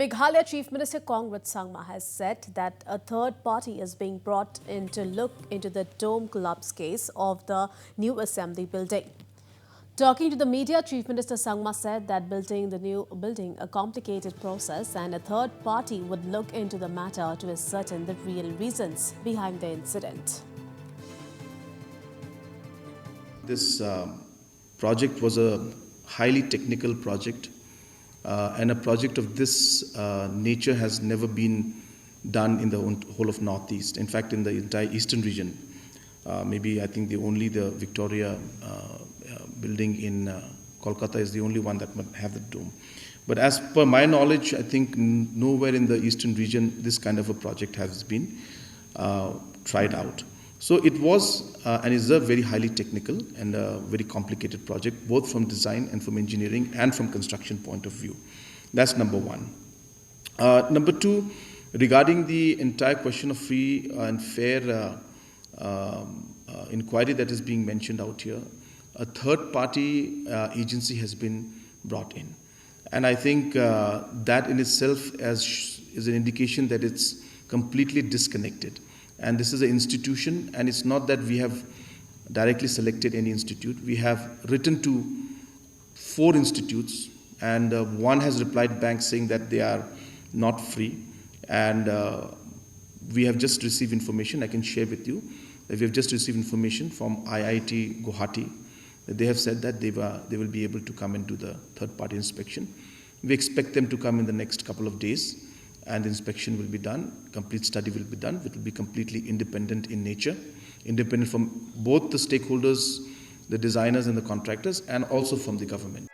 Meghalaya Chief Minister Conrad Sangma has said that a third party is being brought in to look into the dome collapse case of the new assembly building. Talking to the media, Chief Minister Sangma said that building the new building a complicated process and a third party would look into the matter to ascertain the real reasons behind the incident. This project was a highly technical project. And a project of this nature has never been done in the whole of Northeast. In fact, in the entire eastern region, maybe I think the Victoria building in Kolkata is the only one that might have the dome. But as per my knowledge, I think nowhere in the eastern region this kind of a project has been tried out. So it was and is a very highly technical and a very complicated project, both from design and from engineering and from construction point of view. That's number one. Number two, regarding the entire question of free and fair inquiry that is being mentioned out here, a third-party agency has been brought in. And I think that in itself is an indication that it's completely disconnected. And this is an institution, and it's not that we have directly selected any institute. We have written to 4 institutes, and one has replied back saying that they are not free. And we have just received information, I can share with you, that we have just received information from IIT Guwahati, that they have said that they will be able to come and do the third-party inspection. We expect them to come in the next couple of days. And the inspection will be done, complete study will be done. It will be completely independent in nature, independent from both the stakeholders, the designers and the contractors, and also from the government.